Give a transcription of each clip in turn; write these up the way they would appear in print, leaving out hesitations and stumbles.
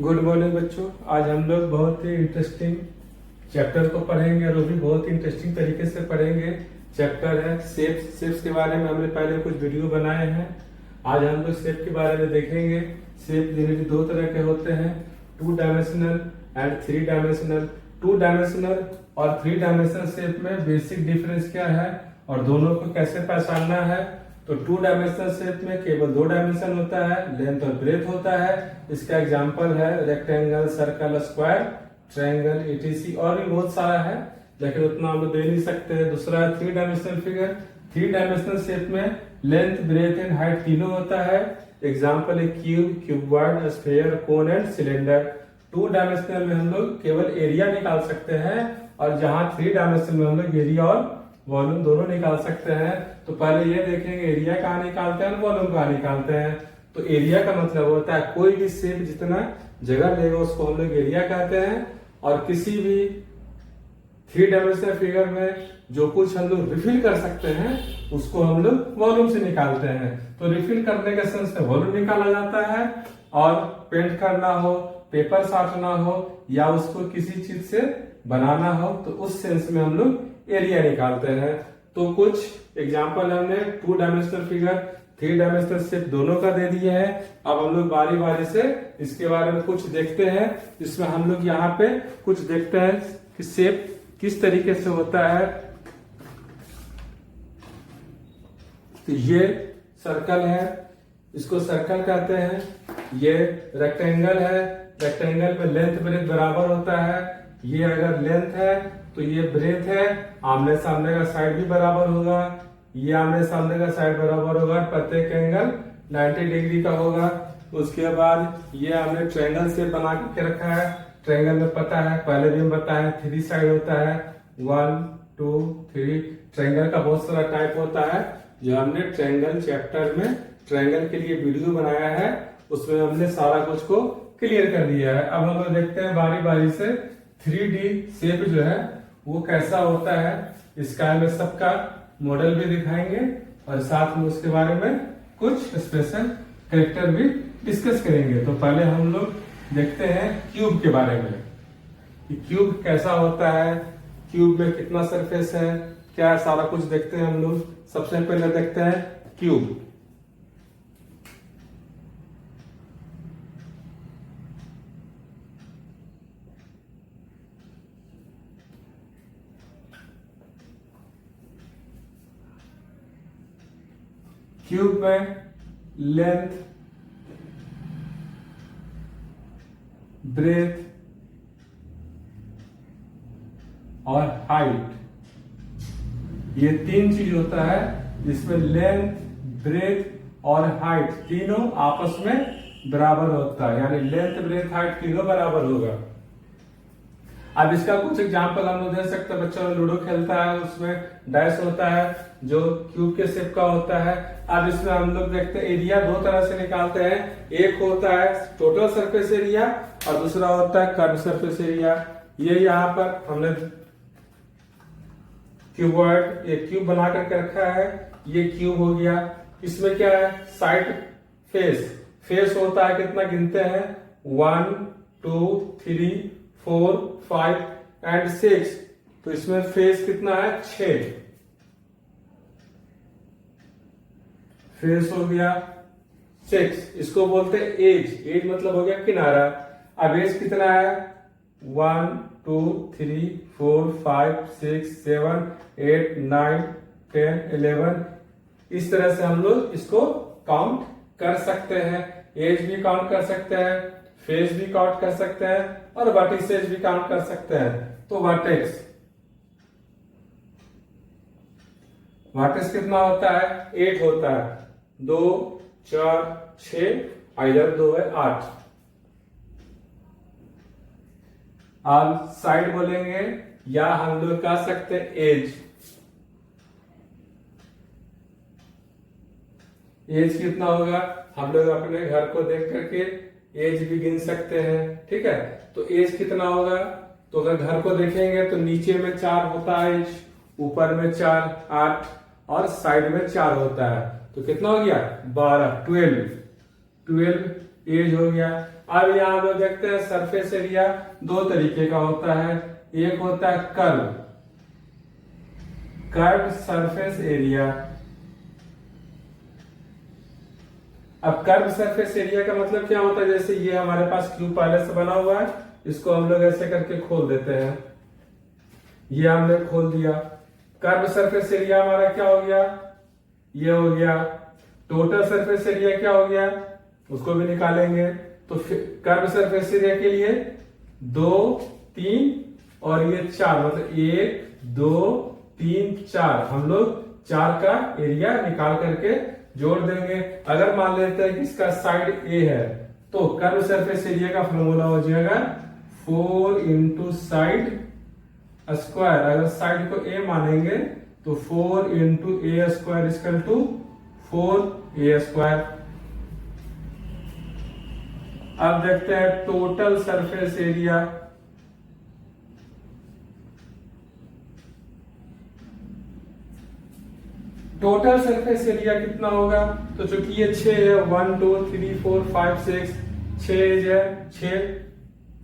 Good morning बच्चों। आज हम लोग बहुत ही इंटरेस्टिंग चैप्टर को पढ़ेंगे और वो भी बहुत ही इंटरेस्टिंग तरीके से पढ़ेंगे। चैप्टर है शेप्स। शेप्स के बारे में हमने पहले कुछ वीडियो बनाए हैं। आज हम लोग शेप के बारे में देखेंगे। शेप जनरली दो तरह के होते हैं, 2 डायमेंशनल एंड 3 डायमेंशनल। 2 डायमेंशनल और 3 डायमेंशनल शेप में बेसिक डिफरेंस क्या है और दोनों को कैसे पहचानना है। तो 2 डायमेंशनल शेप में केवल 2 डायमेंशन होता है, लेंथ और ब्रेथ होता है। इसका एग्जांपल है rectangle, circle, square, triangle, etc। और भी बहुत सारा है, लेकिन उतना हम लोग दे नहीं सकते। दूसरा 3 डायमेंशनल फिगर। 3 डायमेंशनल शेप में लेंथ, ब्रेथ एंड हाइट तीनों होता है। एग्जाम्पल है cube, cuboid, sphere, cone and cylinder. 2 dimensional में हम लोग केवल एरिया निकाल सकते हैं और जहां 3 डायमेंशनल में हम लोग एरिया और वॉल्यूम दोनों निकाल सकते हैं। तो पहले ये देखेंगे एरिया कहाँ निकालते हैं और वॉल्यूम कहाँ निकालते हैं। तो एरिया का मतलब होता है कोई भी शेप जितना जगह लेगा उसको हम लोग एरिया कहते हैं। और किसी भी 3 डायमेंशनल फिगर में जो कुछ हम लोग रिफिल कर सकते हैं उसको हम लोग वॉल्यूम से निकालते हैं। तो रिफिल करने के सेंस में वॉल्यूम निकाला जाता है, और पेंट करना हो, पेपर साटना हो या उसको किसी चीज से बनाना हो तो उस सेंस में हम लोग एरिया निकालते हैं। तो कुछ एग्जाम्पल हमने 2 डायमेंशनल फिगर, 3 डायमेंशनल शेप दोनों का दे दिया है। अब हम लोग बारी बारी से इसके बारे में कुछ देखते हैं। इसमें हम लोग यहाँ पे कुछ देखते हैं कि शेप किस तरीके से होता है। तो ये सर्कल है, इसको सर्कल कहते हैं। ये रेक्टेंगल है, रेक्टेंगल में लेंथ ब्रेथ बराबर होता है। ये अगर लेंथ है तो ये ब्रेथ है, आमने सामने का साइड भी बराबर होगा। ये आमने सामने का साइड बराबर होगा, प्रत्येक एंगल 90 डिग्री का होगा। उसके बाद ये हमने ट्रायंगल से बना के रखा है। ट्रायंगल में पता है, पहले भी हम बताया 3 साइड होता है, 1 2 3। ट्रायंगल का बहुत सारा टाइप होता है जो हमने ट्रायंगल चैप्टर में ट्रायंगल के लिए वीडियो बनाया है, उसमें हमने सारा कुछ को क्लियर कर दिया है। अब हम लोग देखते हैं बारी बारी से 3D शेप जो है वो कैसा होता है। इसका हमें सबका मॉडल भी दिखाएंगे और साथ में उसके बारे में कुछ स्पेशल कैरेक्टर भी डिस्कस करेंगे। तो पहले हम लोग देखते हैं क्यूब के बारे में कि क्यूब कैसा होता है, क्यूब में कितना सरफेस है, क्या सारा कुछ देखते हैं हम लोग। सबसे पहले देखते हैं क्यूब। क्यूब में लेंथ, ब्रेथ और हाइट, ये 3 चीज होता है जिसमें लेंथ, ब्रेथ और हाइट तीनों आपस में बराबर होता है, यानी लेंथ, ब्रेथ, हाइट तीनों बराबर होगा। अब इसका कुछ एग्जांपल हम लोग दे सकते हैं। बच्चों लूडो खेलता है, उसमें डैश होता है जो क्यूब के शेप का होता है। अब इसमें हम लोग देखते हैं एरिया 2 तरह से निकालते हैं। एक होता है टोटल सरफेस एरिया और दूसरा होता है कर्व सरफेस एरिया। ये यहाँ पर हमने क्यूबॉइड एक क्यूब बना करके रखा है। ये क्यूब हो गया। इसमें क्या है, साइड फेस। फेस होता है कितना गिनते हैं, 1 2 3 4 5 एंड 6। तो इसमें फेस कितना है, 6 फेस हो गया 6। इसको बोलते हैं एज। एज मतलब हो गया किनारा। अब एज कितना है, 1 2 3 4 5 6 7 8 9 10 11। इस तरह से हम लोग इसको काउंट कर सकते हैं। एज भी काउंट कर सकते हैं, फेस भी काउंट कर सकते हैं और वर्टिसेस भी काउंट कर सकते हैं। तो वर्टेक्स कितना होता है, 8 होता है। 2 4 6 इधर 2 है 8। अब साइड बोलेंगे या हम लोग कह सकते हैं एज। एज कितना होगा, हम लोग अपने घर को देख करके एज भी गिन सकते हैं। ठीक है, तो एज कितना होगा, तो अगर घर को देखेंगे तो नीचे में 4 होता है एज, ऊपर में 4 8 और साइड में 4 होता है। तो कितना हो गया, 12 12 एज हो गया। अब यहाँ हम लोग देखते हैं सरफेस एरिया दो तरीके का होता है, एक होता है कर्व सरफेस एरिया। अब कर्व सरफेस एरिया का मतलब क्या होता है, जैसे ये हमारे पास क्यूब पहले से बना हुआ है, इसको हम लोग ऐसे करके खोल देते हैं, ये हमने खोल दिया। कर्व सरफेस एरिया हमारा क्या हो गया, ये हो गया। टोटल सरफेस एरिया क्या हो गया, उसको भी निकालेंगे। तो कर्व सरफेस एरिया के लिए 2 3 और ये 4, मतलब 1 2 3 4, हम लोग 4 का एरिया निकाल करके जोड़ देंगे। अगर मान लेते हैं कि इसका साइड ए है, तो कर्व सरफेस एरिया का फॉर्मूला हो जाएगा 4 इंटू साइड स्क्वायर। अगर साइड को ए मानेंगे तो 4 into a square equal to 4 a square. अब देखते हैं total surface area. Total surface area कितना होगा, तो चूंकि ये 6 है, 1 2 3 4 5 6, 6 है, 6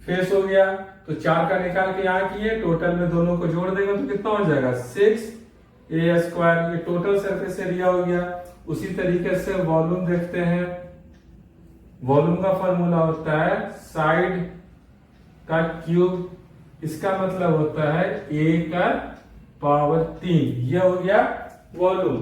फेस हो गया, तो 4 का निकाल के यहाँ किए, टोटल में दोनों को जोड़ देंगे तो कितना हो जाएगा 6 ए स्क्वायर। ये टोटल सरफेस एरिया हो गया। उसी तरीके से वॉल्यूम देखते हैं। वॉल्यूम का फॉर्मूला होता है साइड का क्यूब, इसका मतलब होता है ए का पावर 3। ये हो गया वॉल्यूम।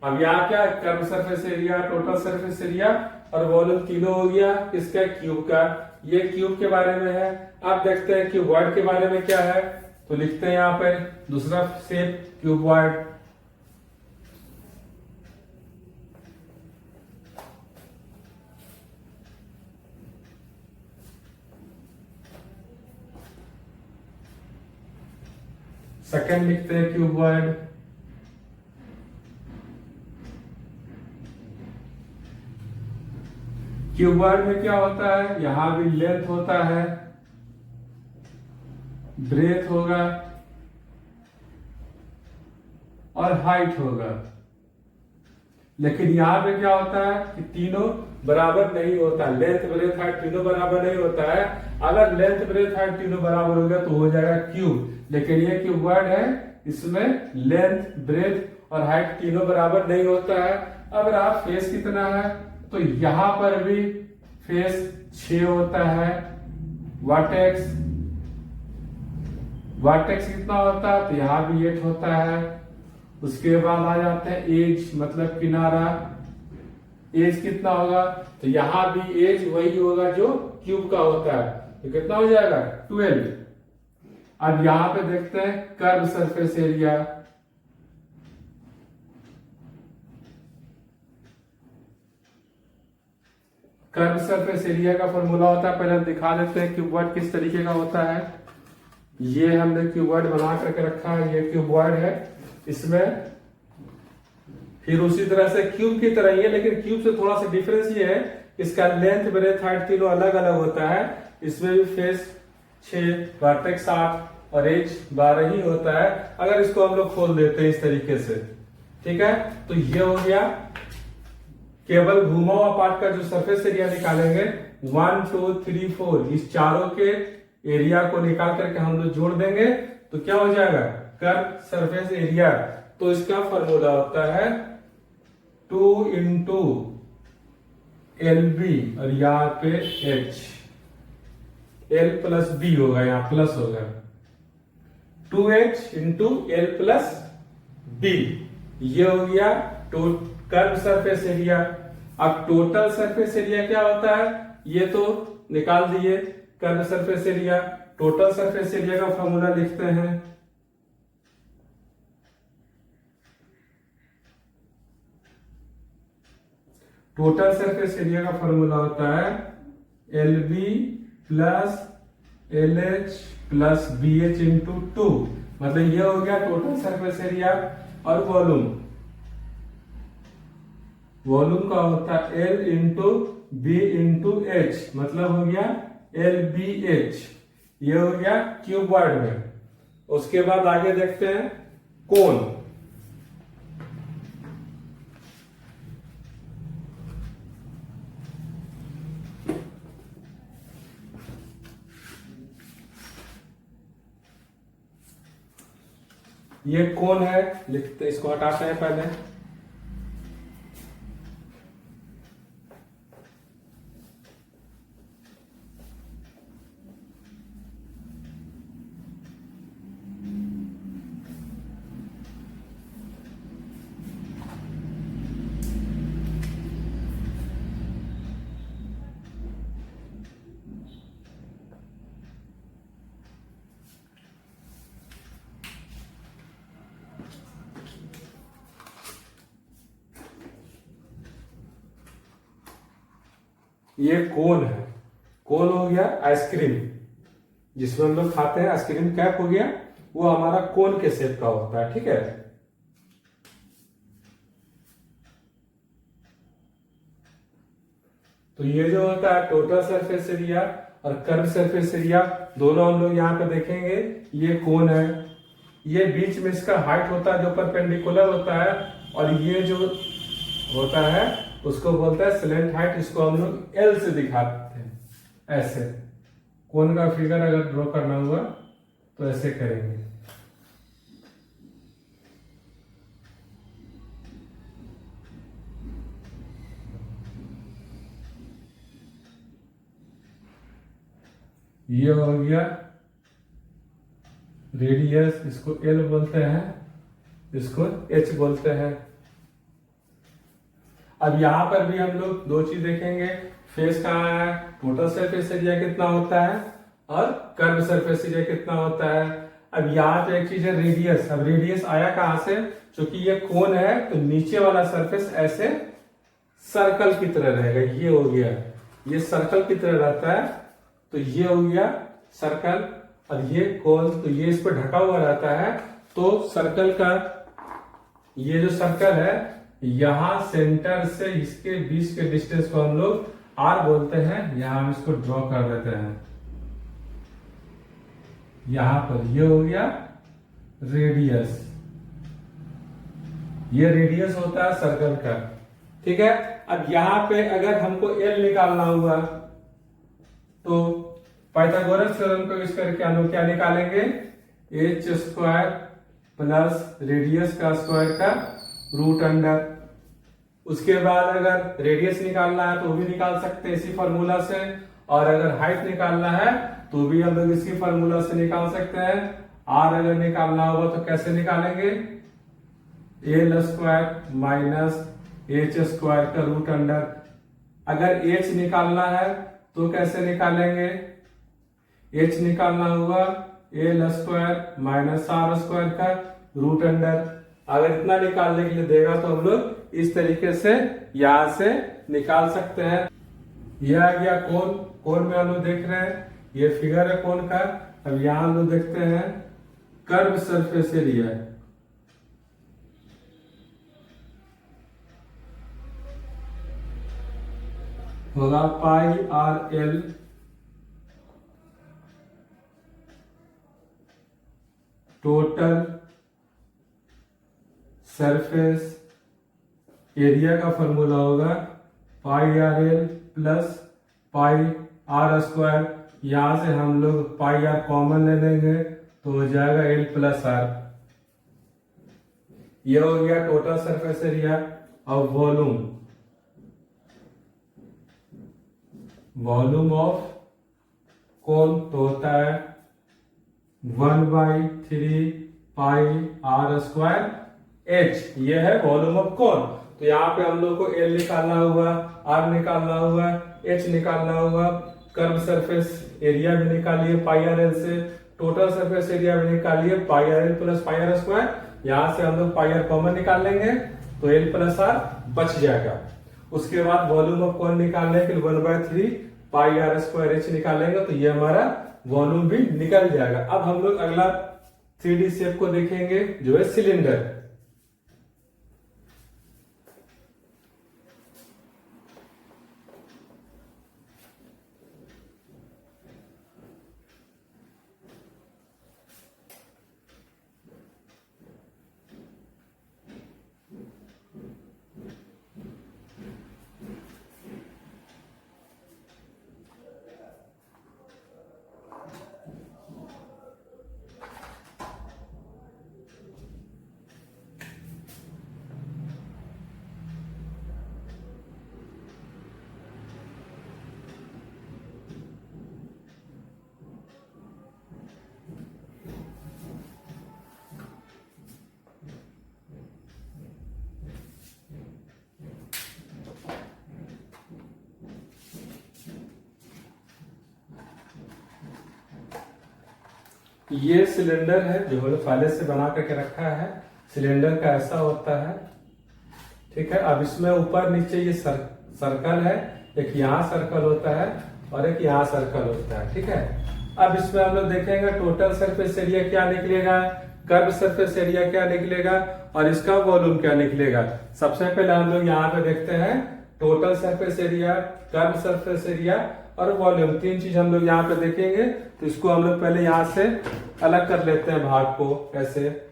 अब यहाँ क्या, curve surface area, total surface area और वॉल्यूम तीनों हो गया इसका क्यूब का। ये क्यूब के बारे में है। अब देखते हैं क्यूबॉइड के बारे में क्या है, तो लिखते हैं यहाँ पे दूसरा शेप क्यूबॉइड। सेकंड लिखते हैं क्यूबॉइड। क्यूबॉइड में क्या होता है, यहां भी लेंथ होता है, ब्रेथ होगा और हाइट होगा। लेकिन यहां पे क्या होता है कि तीनों बराबर नहीं होता, लेंथ ब्रेथ हाइट तीनों बराबर नहीं होता है। अगर लेंथ ब्रेथ हाइट तीनों बराबर हो गया तो हो जाएगा क्यूब। लेकिन ये क्यूबॉइड है, इसमें लेंथ ब्रेथ और हाइट तीनों बराबर नहीं होता है। अगर आप फेस कितना है, तो यहां पर भी फेस 6 होता है। वर्टेक्स कितना होता है, तो यहां भी 8 होता है। उसके बाद आ जाते हैं एज, मतलब किनारा। एज कितना होगा, तो यहां भी एज वही होगा जो क्यूब का होता है, तो कितना हो जाएगा 12। अब यहां पे देखते हैं curve surface area. Curve surface area का फॉर्मूला होता है, पहले हम दिखा देते हैं क्यूबॉइड किस तरीके का होता है। ये हमने क्यूबॉइड बना करके रखा है, ये क्यूबॉइड है। इसमें फिर उसी तरह से क्यूब की तरह ही है, लेकिन क्यूब से थोड़ा सा डिफरेंस ये है, इसका लेंथ ब्रेथ हाइट तीनों अलग अलग होता है। इसमें भी फेस 6, वर्टेक्स 8 और एज 12 ही होता है। अगर इसको हम लोग खोल देते हैं इस तरीके से, ठीक है, तो ये हो गया। केवल घुमा हुआ पार्ट का जो सरफेस एरिया निकालेंगे 1 2 3 4, इस चारों के एरिया को निकाल करके हम लोग जोड़ देंगे तो क्या हो जाएगा कर्व सरफेस एरिया। तो इसका फॉर्मूला होता है 2 इंटू LB और यहाँ पे H, L प्लस B होगा, यहाँ प्लस होगा 2H into L plus B। ये हो गया कर्व सरफेस एरिया। अब टोटल सरफेस एरिया क्या होता है, ये तो निकाल दिए curve surface area. Total surface area का फॉर्मूला लिखते हैं, टोटल सरफेस एरिया का फॉर्मूला होता है LB plus LH plus BH into 2, मतलब ये हो गया टोटल सरफेस एरिया। और वॉल्यूम का होता है L into B into H, मतलब हो गया LBH। ये हो गया क्यूबॉइड में। उसके बाद आगे देखते हैं कोन। ये कोन है, लिखते इसको हटाते हैं पहले। ये कोन है, कोन हो गया आइसक्रीम, जिसमें हम लोग खाते हैं, आइसक्रीम कैप हो गया, वो हमारा कोन के शेप का होता है, ठीक है। तो ये जो होता है टोटल सरफेस एरिया और कर्व सरफेस एरिया, दोनों हम लोग यहाँ पे देखेंगे। ये कोन है, ये बीच में इसका हाइट होता है जो परपेंडिकुलर होता है, और ये जो होता है उसको बोलते हैं स्लेंट हाइट, इसको हम लोग एल से दिखाते हैं ऐसे। कोन का फिगर अगर ड्रॉ करना हुआ तो ऐसे करेंगे। ये हो गया रेडियस, इसको एल बोलते हैं, इसको एच बोलते हैं। अब यहां पर भी हम लोग दो चीज देखेंगे, फेस कहाँ है, टोटल सरफेस एरिया कितना होता है, और कर्व सरफेस एरिया कितना होता है। अब यहाँ पे एक चीज है रेडियस। अब रेडियस आया कहां से, क्योंकि ये कोन है तो नीचे वाला सरफेस ऐसे सर्कल की तरह रहेगा, ये हो गया, ये सर्कल की तरह रहता है, तो ये हो गया सर्कल, और ये कोन, तो ये इस पर ढका हुआ रहता है। तो सर्कल का ये जो सर्कल है, यहां सेंटर से इसके बीच के डिस्टेंस को हम लोग आर बोलते हैं। यहां हम इसको ड्रॉ कर देते हैं, यहां पर ये हो गया रेडियस, ये रेडियस होता है सर्कल का, ठीक है। अब यहां पे अगर हमको एल निकालना हुआ तो पाइथागोरस थ्योरम को यूज करके हम लोग क्या निकालेंगे, एच स्क्वायर प्लस रेडियस का स्क्वायर का रूट अंडर। उसके बाद अगर रेडियस निकालना है तो भी निकाल सकते हैं इसी फॉर्मूला से, और अगर हाइट निकालना है तो भी हम लोग इसी फॉर्मूला से निकाल सकते हैं। आर अगर निकालना होगा तो कैसे निकालेंगे, l square minus h square का रूट अंडर। अगर एच निकालना है तो कैसे निकालेंगे, एच निकालना हुआ l square minus r square का रूट अंडर। अगर इतना निकालने के लिए देगा तो हम लोग इस तरीके से यहां से निकाल सकते हैं। यह आ गया कोन, कोन में हम लोग देख रहे हैं ये फिगर है कोन का। अब यहां हम लोग देखते हैं कर्व सरफेस एरिया, होगा pi r l total surface area का फॉर्मूला होगा pi r l plus pi r square. यहां से हम लोग पाई आर कॉमन ले लेंगे तो हो जाएगा एल प्लस आर। यह हो गया टोटल सरफेस एरिया। और वॉल्यूम, वॉल्यूम ऑफ कोन तो होता है 1/3 पाई आर स्क्वायर एच, ये है वॉल्यूम ऑफ कोन। तो यहाँ पे हम लोग को एल निकालना हुआ, आर निकालना हुआ, एच निकालना हुआ, कर्व सरफेस एरिया भी निकालिए पाई आर एल से, टोटल सरफेस एरिया भी निकालिए pi r l plus pi r square. यहाँ से हम लोग पाई आर कॉमन निकाल लेंगे तो एल प्लस आर बच जाएगा। उसके बाद वॉल्यूम ऑफ कोन निकालने के लिए 1/3 पाई आर स्क्वायर एच निकालेंगे तो ये हमारा वॉल्यूम भी निकल जाएगा। अब हम लोग अगला 3D शेप को देखेंगे जो है सिलेंडर। ये सिलेंडर है जो हमने पहले से बना करके रखा है। सिलेंडर का ऐसा होता है, ठीक है। अब इसमें ऊपर नीचे ये सर्कल है, एक यहाँ सर्कल होता है और एक यहाँ सर्कल होता है, ठीक है। अब इसमें हम लोग देखेंगे टोटल सरफेस एरिया क्या निकलेगा, कर्व सरफेस एरिया क्या निकलेगा और इसका वॉल्यूम क्या निकलेगा। सबसे पहले हम लोग यहाँ पे देखते हैं total surface area, curve surface area और वॉल्यूम, तीन चीज हम लोग यहाँ पे देखेंगे। तो इसको हम लोग पहले यहाँ से अलग कर लेते हैं भाग को, कैसे।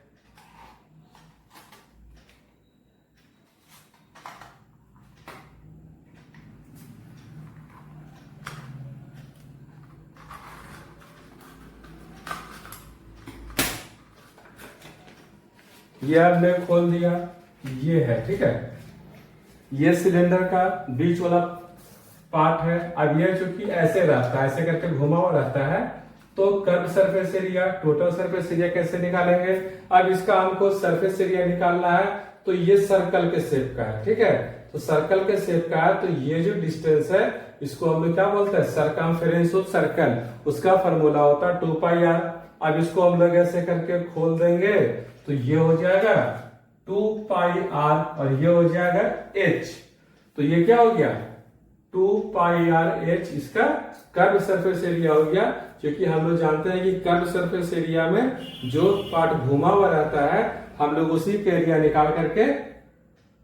ये हमने खोल दिया, ये है, ठीक है। ये सिलेंडर का बीच वाला पार्ट है। अब ये चूंकि ऐसे रहता है, ऐसे करके घुमा हुआ रहता है, तो curve surface area, total surface area कैसे निकालेंगे। अब इसका हमको सरफेस एरिया निकालना है, तो ये सर्कल के शेप का है, ठीक है। तो सर्कल के शेप का है, तो ये जो डिस्टेंस है इसको हम लोग क्या बोलते हैं, सरकमफेरेंस ऑफ सर्कल। उसका फॉर्मूला होता है 2πr। अब इसको हम लोग ऐसे करके खोल देंगे तो ये हो जाएगा 2πr और ये हो जाएगा h। तो ये क्या हो गया 2πrh, इसका कर्व सरफेस एरिया हो गया। क्योंकि हम लोग जानते हैं कि कर्व सरफेस एरिया में जो पार्ट घुमा हुआ रहता है हम लोग उसी के एरिया निकाल करके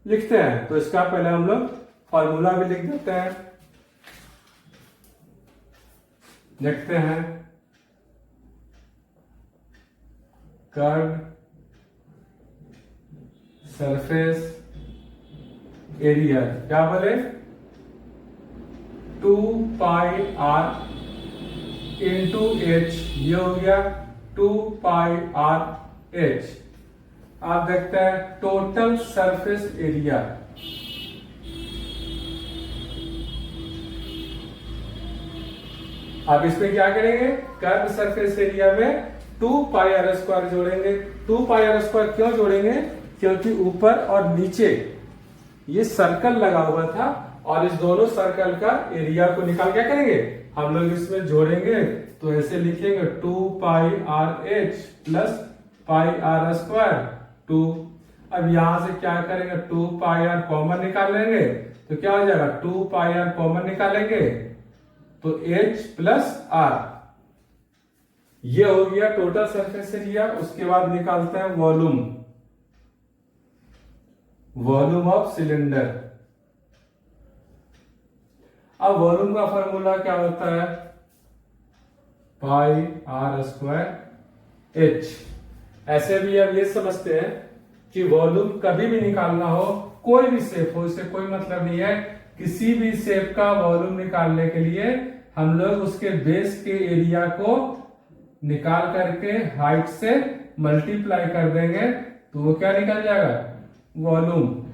लिखते हैं। तो इसका पहले हम लोग फॉर्मूला भी लिख देते हैं, लिखते हैं कर्व सरफेस एरिया क्या बोले 2πr इंटू h, ये हो गया 2πrh। आप देखते हैं टोटल सरफेस एरिया, अब इसमें क्या करेंगे, कर्व सरफेस एरिया में 2πr² जोड़ेंगे। 2πr² क्यों जोड़ेंगे, क्योंकि ऊपर और नीचे ये सर्कल लगा हुआ था और इस दोनों सर्कल का एरिया को निकाल क्या करेंगे, हम लोग इसमें जोड़ेंगे। तो ऐसे लिखेंगे 2πrh प्लस πr²। 2 अब यहां से क्या करेंगे 2πr कॉमन निकाल लेंगे, तो क्या हो जाएगा 2πr कॉमन निकालेंगे तो h प्लस r, ये हो गया टोटल सरफेस एरिया। उसके बाद निकालते हैं वॉल्यूम, वॉल्यूम ऑफ सिलेंडर। अब वॉल्यूम का फॉर्मूला क्या होता है πr²h। ऐसे भी अब ये समझते हैं कि वॉल्यूम कभी भी निकालना हो, कोई भी शेप हो, इससे कोई मतलब नहीं है। किसी भी शेप का वॉल्यूम निकालने के लिए हम लोग उसके बेस के एरिया को निकाल करके हाइट से मल्टीप्लाई कर देंगे तो वो क्या निकल जाएगा वॉल्यूम।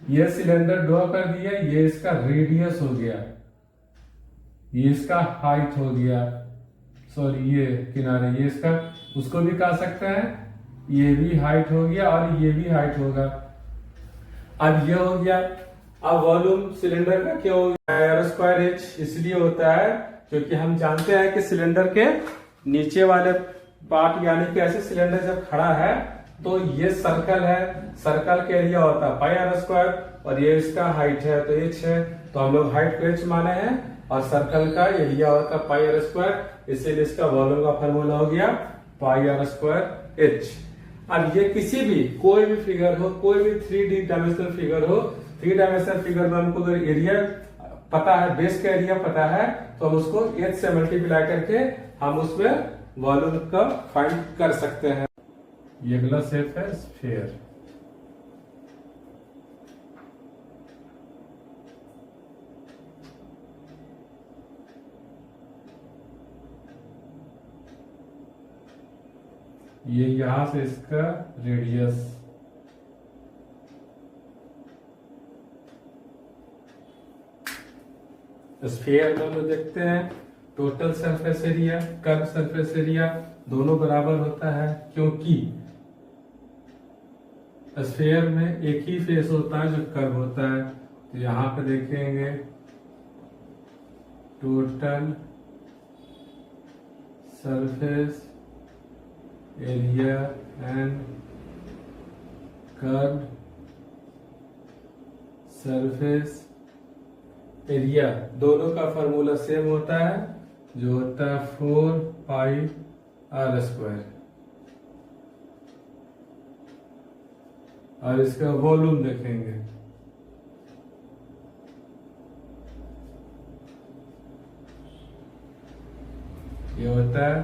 ये सिलेंडर ड्रॉ कर दिया, ये इसका रेडियस हो गया, ये इसका हाइट हो गया, सॉरी ये किनारे, ये इसका, उसको भी कह सकते हैं, ये भी हाइट हो गया और ये भी हाइट होगा। अब ये हो गया। अब वॉल्यूम सिलेंडर का क्या हो गया r²h, इसलिए होता है क्योंकि हम जानते हैं कि सिलेंडर के नीचे वाले पार्ट यानी कि ऐसे सिलेंडर जब खड़ा है तो ये सर्कल है, सर्कल के एरिया होता है πr² और ये इसका हाइट है तो h है, तो हम लोग हाइट को h माने हैं और सर्कल का एरिया होता है πr², इसीलिए इसका वॉल्यूम का फॉर्मूला हो गया πr²h। अब ये किसी भी कोई भी फिगर हो, कोई भी 3D डायमेंशनल फिगर हो, 3 डायमेंशनल फिगर में हमको अगर एरिया पता है, बेस का एरिया पता है, तो हम उसको h से मल्टीप्लाई करके हम उसमें वॉल्यूम का फाइंड कर सकते हैं। ये अगला शेप है स्फीयर। ये यहां से इसका रेडियस, स्फीयर में हम लोग देखते हैं total surface area, curve surface area दोनों बराबर होता है, क्योंकि स्फीयर में एक ही फेस होता है जो कर्व होता है। तो यहां पे देखेंगे total surface area and curve surface area, दोनों का फार्मूला सेम होता है, जो होता है 4πr²। और इसका वॉल्यूम देखेंगे, ये होता है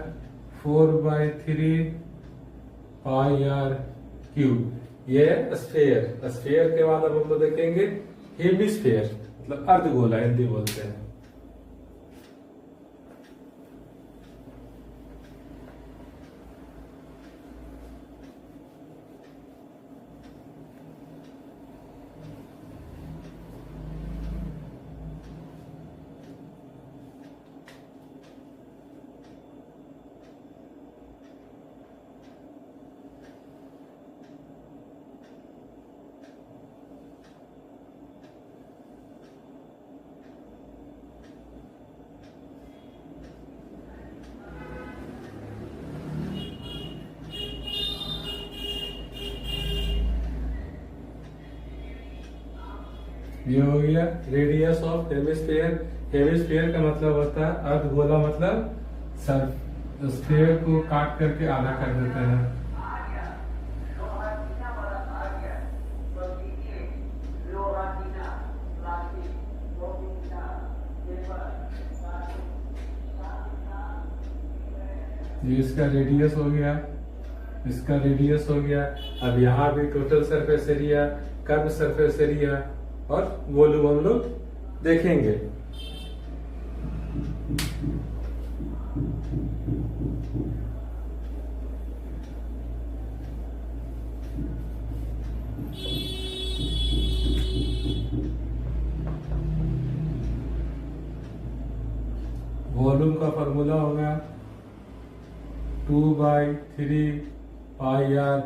4/3πr³। ये स्फीयर। स्फीयर के बाद अब हम लोग देखेंगे हेमिस्फीयर, मतलब अर्धगोला हिंदी बोलते हैं। ये हो गया रेडियस ऑफ हेमिस्फीयर। हेमिस्फीयर का मतलब होता है अर्धगोला, मतलब स्फीयर को काट करके आधा कर देते हैं। ये इसका रेडियस हो गया, इसका रेडियस हो गया। अब यहाँ भी total surface area, curve surface area और वॉल्यूम हम लोग देखेंगे। वॉल्यूम का फॉर्मूला होगा 2/3πr³।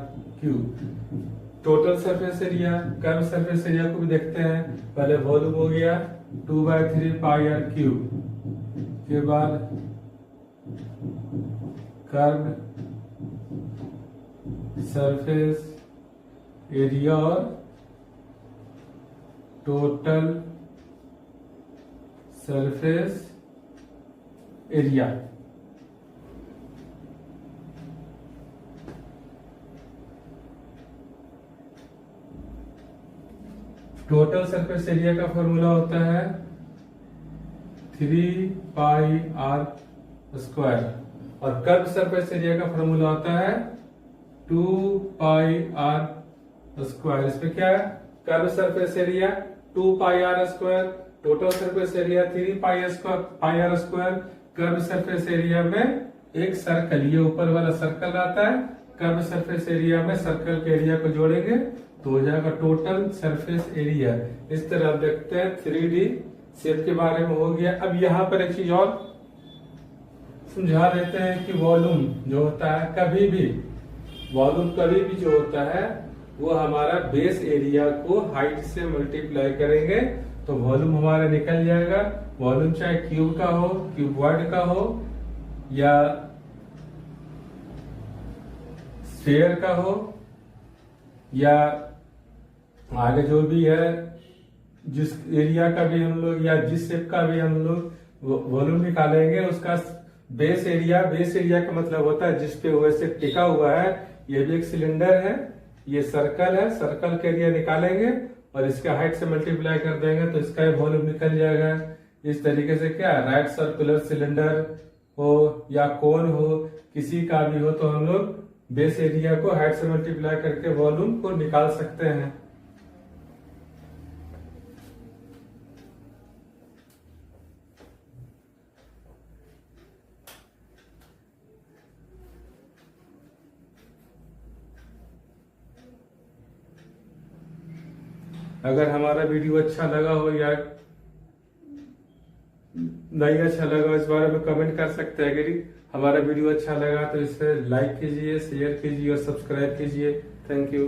Total surface area, curve surface area को भी देखते हैं। पहले वॉल्यूम हो गया 2/3πr³, के बाद कर्व सरफेस एरिया और total surface area. Total surface area का फॉर्मूला होता है 3πr² और कर्व सरफेस एरिया का फॉर्मूला होता है 2πr²। इसमें क्या है, curve surface area 2πr², total surface area 3πr²। Curve surface area में एक सर्कल, ये ऊपर वाला सर्कल रहता है, कर्व सरफेस एरिया में सर्कल के एरिया को जोड़ेंगे तो हो जाएगा टोटल सरफेस एरिया। इस तरह आप देखते हैं 3D शेप के बारे में हो गया। अब यहाँ पर एक चीज और समझा देते हैं कि वॉल्यूम जो होता है, वॉल्यूम कभी भी जो होता है वो हमारा बेस एरिया को हाइट से मल्टीप्लाई करेंगे तो वॉल्यूम हमारा निकल जाएगा। वॉल्यूम चाहे क्यूब का हो, क्यूबॉइड का हो या स्फीयर का हो या आगे जो भी है, जिस एरिया का भी हम लोग या जिस शेप का भी हम लोग वॉल्यूम निकालेंगे, उसका बेस एरिया का मतलब होता है जिस पे वैसे टिका हुआ है। ये भी एक सिलेंडर है, ये सर्कल है, सर्कल के एरिया निकालेंगे और इसके हाइट से मल्टीप्लाई कर देंगे तो इसका वॉल्यूम निकल जाएगा। इस तरीके से क्या राइट सर्कुलर सिलेंडर हो या कोन हो, किसी का भी हो, तो हम लोग बेस एरिया को हाइट से मल्टीप्लाई करके वॉल्यूम को निकाल सकते हैं। अगर हमारा वीडियो अच्छा लगा हो या नहीं अच्छा लगा, इस बारे में कमेंट कर सकते हैं। अगर हमारा वीडियो अच्छा लगा तो इसे लाइक कीजिए, शेयर कीजिए और सब्सक्राइब कीजिए। Thank you.